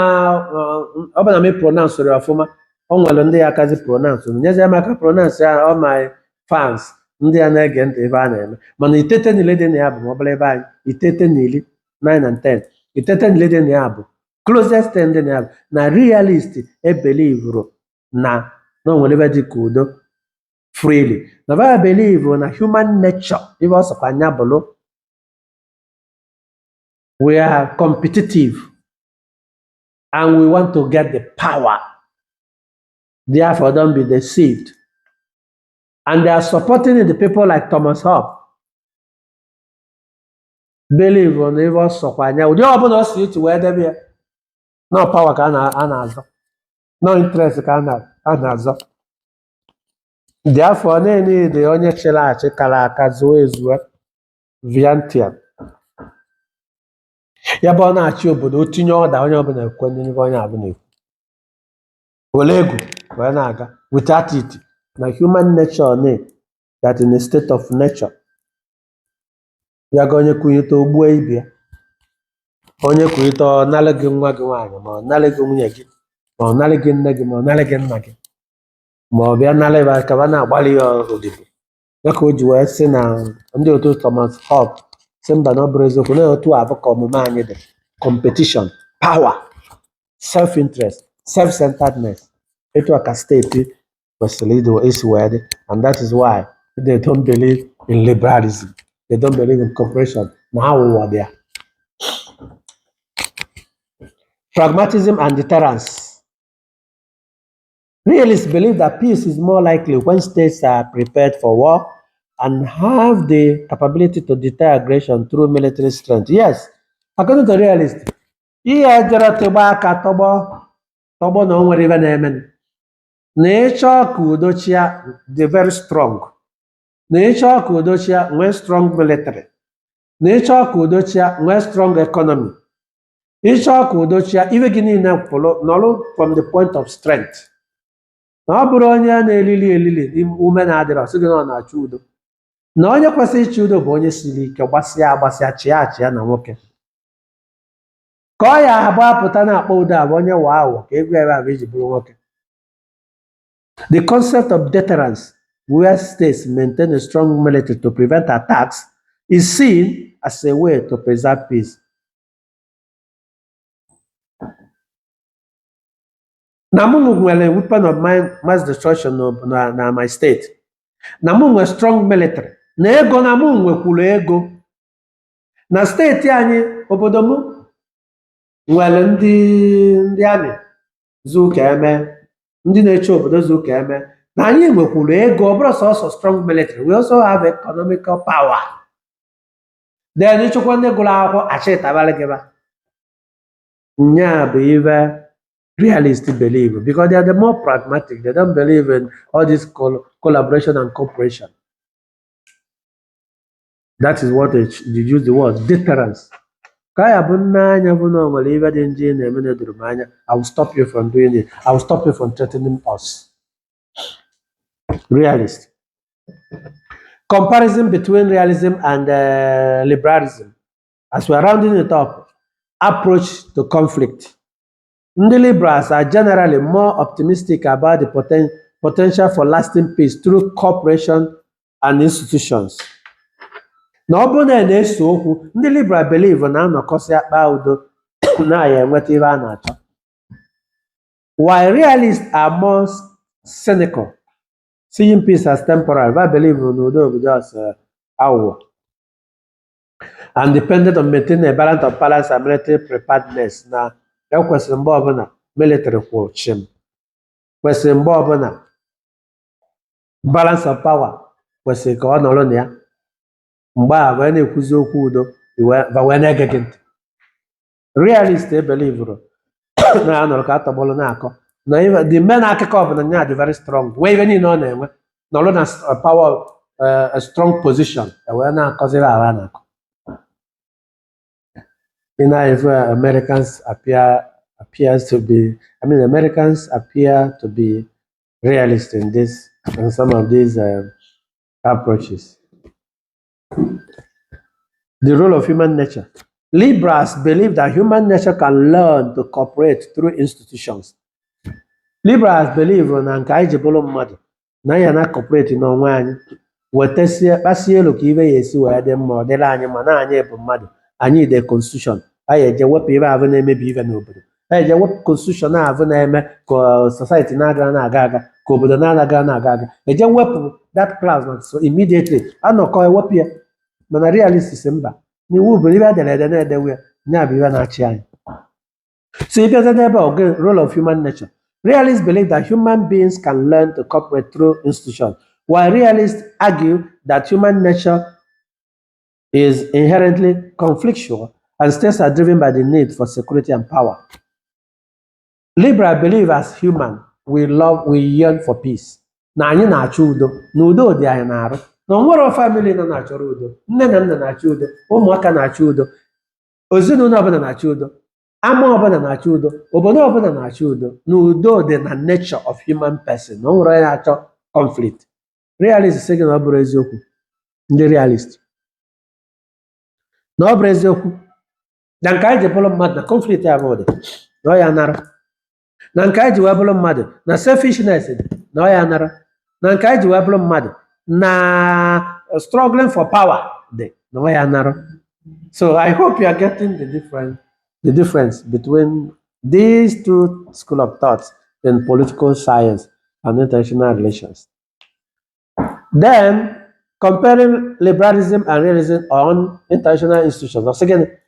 ọbụla m pronounce ya ọfụma ọ nwere ndị ya akazi pronounce nyezie m aka pronounce ya all my fans ndị a na-ege ntị ebe a na-eme mana itete niile dị na ya bụ ma ọ bụla ebe anyị itete na iri 9 and 10 itete niile dị na ya bụ closest 10 dị na ya bụ na realist ebelivuru na o nwere ebe dị ka udo freely na va believe na human nature ife ọsọkwa anya bụrụ we are competitive and we want to get the power, therefore don't be deceived. And they are supporting the people like Thomas Hobbes. Believe on evil sokwanya. Ụdị ọbụla o si iti wee debe ya. No power ka a na-azọ. No interest ka a na-azọ. Therefore, na-enye onye chịrị achị kara aka zuo ezuo viantian. Ya bụ ọ na-achị obodo o tinye ọda onye ọbụla ekwenye n'ihe onye ọbụla ekwu. Were egwu wee na-aga without it. Na human nature that in a state of nature ya ga onye kwunyete ogbuo ibe ya onye kwunyete ọ nalị gị nwa gị nwaanyị ma ọ nalị gị nwunye gị ma ọ nalị gị nne gị ma ọ nalị gị nna gị ma ọ bịa nalị ba ka ba na-agbalị ya odibo ya ka o ji wee sị na ndị otu Thomas Hobbes sị mba na ọ bụrụ eziokwu na otu abụ ka ọmụme anyị dị competition, power, self-interest, self-centeredness etu a ka steeti kwesịrị isi wee dị, and that is why they don't believe in liberalism, they don't believe in cooperation na aghụghọ dị ya. Pragmatism and deterrence. Realists believe that peace is more likely when states are prepared for war and have the capability to deter aggression through military strength. Yes, according to realists, ihe jere tụgba aka tọgbọ na o nwere ibe na-eme na ịchọ ka udochia dị very strong, na ịchọ ka udochia nwee strong military, na ịchọ ka udochia nwee strong economy, ịchọ ka udochia ibe gị niile nọrụ from the point of strength. Na ọ bụrụ onye na-elili ume na-adịrọ sị gị na ọ na-achọ udo, na onye kwesịrị ịchị udo bụ onye siri ike gbasịa chịa na nwoke ka ọ ya abụ apụta na-akpọ udo abụ onye wa awọ ka ego ebe abụ iji bụrụ nwoke. The concept of deterrence, where states maintain a strong military to prevent attacks, is seen as a way to preserve peace. Na mụ nwere weapon of mass destruction na my state, na mụ nwere strong military, na ego na mụ nwekwuru ego, na steeti anyị obodo m nwere ndị amị zuka eme, ndị na-eche obodo zuka eme, na anyị nwekwuru ego ọ bụrụ sọsọ strong military, we also have economical power. Then ịchụkwa ndị gụrụ akwụkwọ achịtabalị gị ba. Nya bụ ibe realists believe because they are the more pragmatic. They don't believe in all this collaboration and cooperation. That is what they use the word deterrence. Kaya bụ nne anya bụ na o nwere ife dị nje na-eme na edoro m anya, I will stop you from doing it. I will stop you from threatening us. Realist. Comparison between realism and liberalism. As we are rounding it up, approach to conflict. The liberals are generally more optimistic about the potential for lasting peace through cooperation and institutions. Na ọ bụrụ na na-ese okwu, ndị liberal believe na anọkọsị akpa udo na ya enweta ihe a na-achọ. While realists are more cynical, seeing peace as temporary, they believe na udo bụ just aghụghọ, and dependent on maintaining a balance of balance and military preparedness. Na ekwesịrị mgbe ọbụla military kwụ chim, kwesịrị mgbe ọbụla balance of power kwesịrị ka ọ nọrọ na ya. Mgbe a wee na-ekwuzi okwu udo wee na-ege gị ntị. Realist ebelivuru na anọrọ ka atọgbọrọ na-akọ na the men akụkọ ọbụla nya dị very strong, wee ife niile ọ na-enwe nọrọ na power a strong position wee na-akọziri ahụ a na-akọ. Americans appear to be realist in some of these approaches. The role of human nature. Liberals believe that human nature can learn to cooperate through institutions. Liberals believe na nke anyị ji bụrụ mmadụ na ya na cooperate n'onwe anyị wetesie kpasie elu ka ibe ya esi wee dị mma ọ dịrị anyị ma na anyị bụ mmadụ anyị de constitution anyị eje wepụ ibe ahụ na-emebi ibe n'obodo, anyị eje wepụ constitution ahụ na-eme ka society na-aga aga ka obodo na-aga aga eje wepụ that clause na so immediately anọkọ ewepụ ya. Mana realist si mba n'iwu bụ ibe edere ede na-edewe ya nya bụ ibe na-achị anyị. So if you're about the role of human nature, realists believe that human beings can learn to cooperate through institutions, while realists argue that human nature is inherently conflictual and states are driven by the need for security and power. Liberals believe as human, we yearn for peace. Na anyị na-achọ udo, na udo dị anyị na-arụ. Na onwere family na na-achọrọ udo, nne na nna na-achọ udo, ụmụaka na-achọ udo, ezinụlọ ọbụla na-achọ udo, ama ọbụla na-achọ udo, obodo ọbụla na-achọ udo. Na udo dị na nature of human person, na onwere onye na-achọ conflict. Realist sị gị na ọ bụrụ eziokwu, ndị realist na ọ bụrụ eziokwu na nke anyị ji bụrụ mmadụ na conflict ya bụ dị na ọ ya nara, na nke anyị ji wee bụrụ mmadụ na selfishness dị na ọ ya nara, na nke anyị ji wee bụrụ mmadụ na struggling for power dị na ọ ya nara. So I hope you are getting the difference between these two school of thoughts in political science and international relations. Then, comparing liberalism and realism on international institutions. Once again,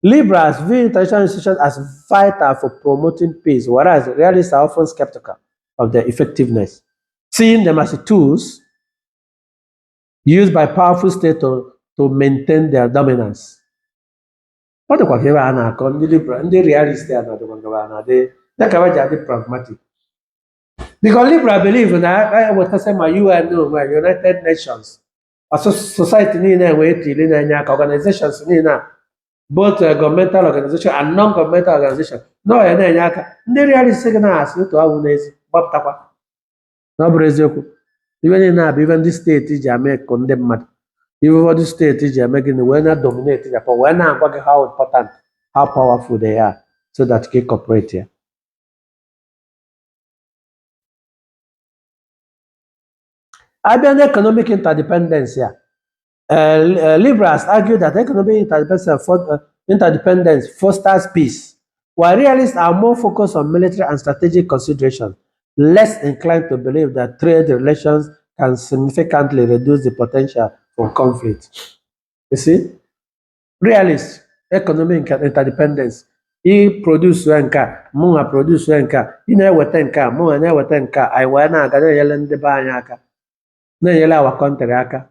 liberals view international institutions as vital for promoting peace, whereas realists are often skeptical of their effectiveness, seeing them as tools used by powerful states to maintain their dominance. What dịkwa ka ebe a na-akọ ndị realist ya na-adị pragmatic. Because liberal believe na wetasị ma UN onwe United Nations, society niile enwe etili na-enye aka, organizations niile both governmental organization and non-governmental organization na ya na-enye aka. Ndị realist gị na-asị otu awụ n'ezi gbapụtakwa na ọ bụrụ eziokwu. Ibe niile na-abụ ibe ndị steeti ji ame ka ndị mmadụ, ibe ụfọdụ steeti ji eme gịnị wee na-dominate Japan, wee na-agwa gị how important, how powerful they are, so that they cooperate here. Abia na economic interdependence here. Liberals argue that economic interdependence fosters peace, while realists are more focused on military and strategic considerations, less inclined to believe that trade relations can significantly reduce the potential for conflict. You see, realists, economic interdependence, I produce nka, mụnwa produce nka, ị na-eweta nka, mụnwa na-eweta nka, anyị wee na-aga na-enyere ndị be anyị aka, na-enyere our country aka,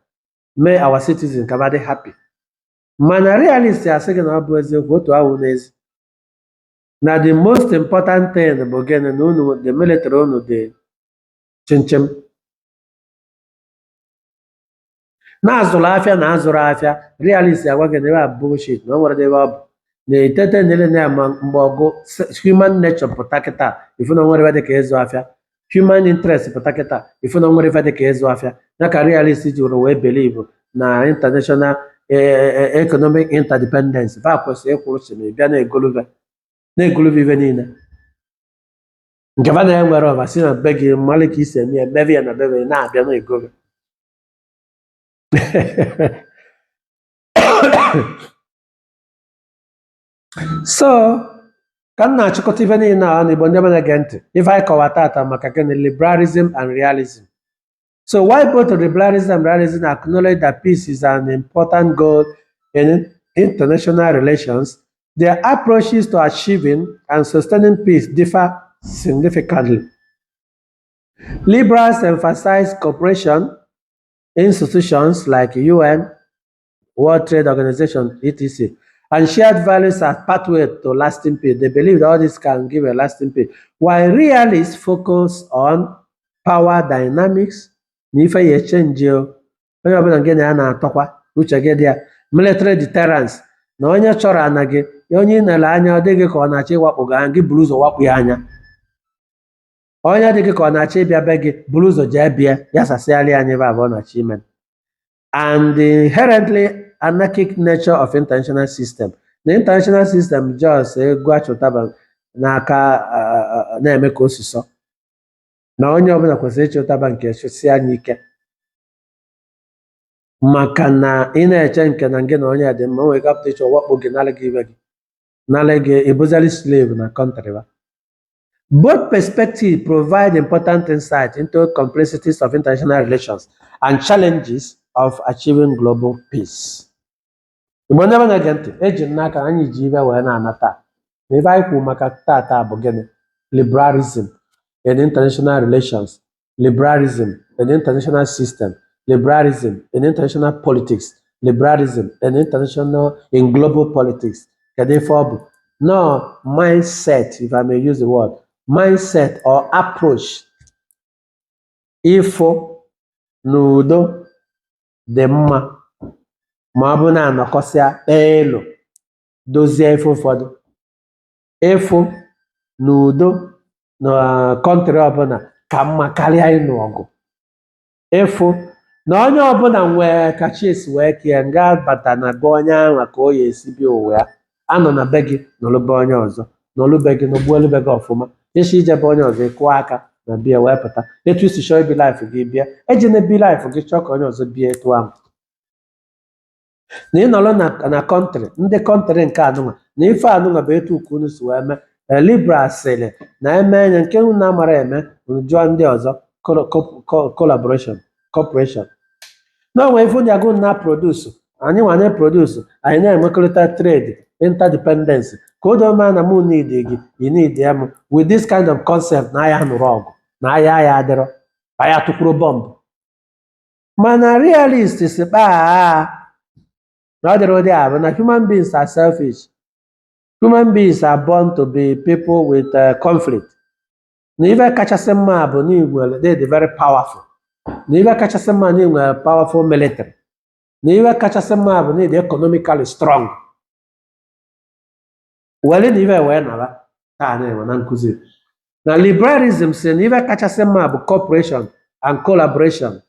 mee our citizens ka dị happy. Mana realist asị gị na ọ bụ eziokwu otu ahụ n'ezi. Na the most important thing bụ gịnị na unu the military unu dị chinchem. Na-azụrụ afịa na azụrụ afịa, realist agwa gị na ebe a bullshit na o nwere ebe ọ bụ na-etete nyere na ma mgbe ọgụ human nature pụta kịta ifu na onwere ife dịka ịzụ afịa, human interest pụta kịta ifu na onwere ife dịka ịzụ afịa, ya ka realist jụrụ wee believe na international economic interdependence va kwesịrị ịkwụrụ si na bịa na-egoluve ife niile nke va na-enwere ọba si na be gị mmalị ka isi eme emebe ya na bebe na-abịa na-egolu so ka m na-achịkọta ife niile na n'Igbo ndị na-ege ntị ife anyị kọwa tata maka gịnị liberalism and realism. So why both liberalism and realism acknowledge that peace is an important goal in international relations, their approaches to achieving and sustaining peace differ significantly. Liberals emphasize cooperation, institutions like UN, World Trade Organization, etc., and shared values as pathway to lasting peace. They believe that all this can give a lasting peace. While realists focus on power dynamics, na ife ya echenji onye ọbụla nke na ya na-atọkwa uche gị dị ya, military deterrence na onye chọrọ ana gị onye ị nele anya ọ dịghị ka ọ na-achọ ịwakpo gị gị buru ụzọ wakpo ya anya, onye dịghị ka ọ na-achọ ịbịa be gị buru ụzọ jee bịa ya sasịalị anya ebe abụọ na-achọ ime. And the inherently anarchic nature of international system. The international system just ego achụtaba n'aka na-eme ka osisọ na onye ọbụla kwesịrị ịchị ụtaba nke chụsi anya ike maka na ị na-eche nke na gị na onye dị mma nwere kapụta ịchọ wakpo gị nalị gị ibe gị nalị gị ịbụzali slave na country ba. Both perspectives provide important insight into complexities of international relations and challenges of achieving global peace. Igbo ndị na-ege ntị eji m n'aka anyị ji ibe wee na-anata na ife anyị kwuru maka tata bụ gịnị? Liberalism in international relations, liberalism in international system, liberalism in international politics, liberalism in global politics. Kedu ife ọ bụ? No mindset, if I may use the word, mindset or approach ifo na udo dị mma ma ọ bụ na-anọkọsịa elu dozie ife ụfọdụ, ịfụ na udo na kọntrị ọbụla ka mma karịa ịnụ ọgụ, ịfụ na onye ọbụla nwee kacha esi wee kee nga bata na be onye ahụ ka o ya esi bịa ụwa ya, anọ na be gị n'olube onye ọzọ n'olube gị n'ogbuolube gị ọfụma, isi ijebe onye ọzọ ịkụọ aka na bịa wee pụta etu isi chọọ ibi laịfụ gị bịa eji na ebi laịfụ gị chọọ ka onye ọzọ bịa etu ahụ. Na ịnọrọ na kọntrị ndị kọntrị nke anụnwa na ife anụnwa bụ etu ukwu unu si wee mee liberal sịrị na eme enye nke unu na-amara eme jụọ ndị ọzọ collaboration cooperation na onwe ife ndị agụ na-produce anyị nwa na-produce anyị na-emekọrịta trade interdependence ka o doma na mụ need gị you need ya m with this kind of concept na ahịa nụrụ ọgụ na ahịa adịrọ ahịa tụkwuru bọmbụ. Mana realist si kpaa na ọ dịrị ụdị a bụ na human beings are selfish, human beings are born to be people with conflict. Na ife kachasị mma bụ na igwe they are very powerful, na ife kachasị mma na inwe powerful military, na ife kachasị mma bụ na ịdị economically strong. Wele na ife wee nara taa na-enwe na nkụzi na liberalism si na ife kachasị mma bụ cooperation and collaboration,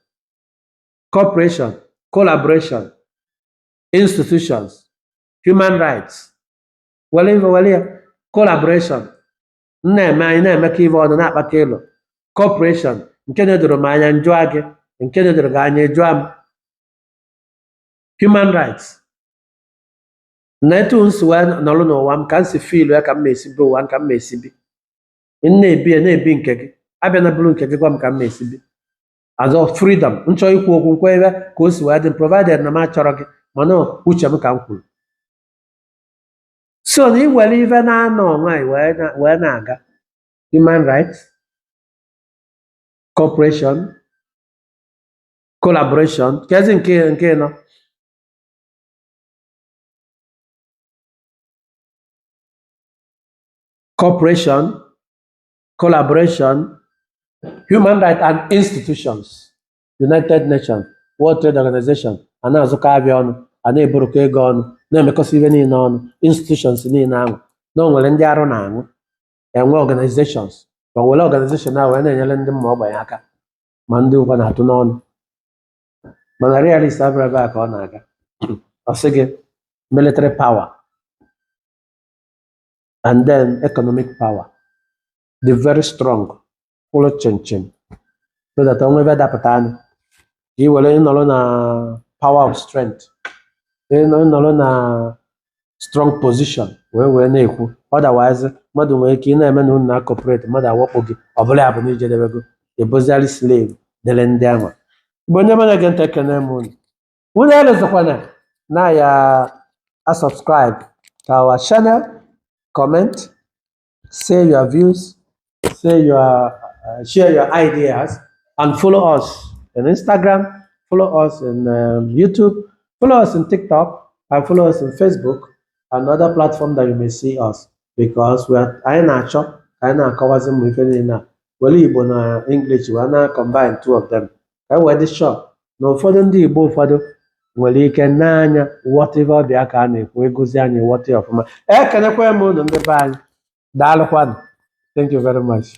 cooperation, collaboration, institutions, human rights, wele collaboration na-eme anyị na-emekọ ife ọnụ na-akpakọ ịlụ, cooperation nke na-edoro m anya njụa gị nke na-edoro gị anya jụa m, human rights na etu nsi wee nọrọ n'ụwa m ka m si fiilu ya ka m na-esi bi ụwa m ka m na-esi bi na-ebi nke gị abịa na bụrụ nke gị gwa m ka m na-esi bi azọ freedom nchọ ikwu okwu nkwe ebe ka o si wee dị provided na m achọrọ gị mana uche m ka m kwuru. So na iwere ife na-anọ nwaanyị wee na-aga human rights, cooperation, collaboration kezi nke nọ cooperation, collaboration, human rights and institutions, United Nations, World Trade Organization, a na-azụkọ abịa ọnụ a na-eburukọ ego ọnụ na-emekọsị ibe niile ọnụ, institutions niile ahụ na o nwere ndị arụ na-aṅụ, enwe organizations ma were organization ahụ wee na-enyere ndị mma ogbenye aka ma ndị ụkwa na-atụ n'ọnụ. Mana realist abụrụ ebe a ka ọ na-aga. Ọ sị gị military power and then economic power dị very strong, kwụrụ chinchin, so that onwe ebe dapụta anyị ka ị were ịnọrọ na power of strength, ịnọrọ na strong position wee na-ekwu. Otherwise mmadụ nwere ike ị na-eme na unu na corporate, mmadụ awakpo gị, ọ bụla ya bụ na ijedebego ebozali slave dele ndị ahụ. Igbo onye mana gị ntị, ekene m unu. Unu elezokwana na ya subscribe to our channel, comment, say your views, say your share your ideas, and follow us on Instagram, follow us in YouTube, follow us in TikTok, and follow us in Facebook and other platforms that you may see us, because anyị na-achọ ka anyị na-akọwazi ụmụ ife niile a were Igbo na English wee na-combine two of them ka e wee dị sure na ụfọdụ ndị Igbo ụfọdụ nwere ike n'anya whatever ọbịa ka a na-ekwu, egozi anyị ghọta ọfụma. Ekenekwa m unu ndị be anyị, daalụkwanụ. Thank you very much.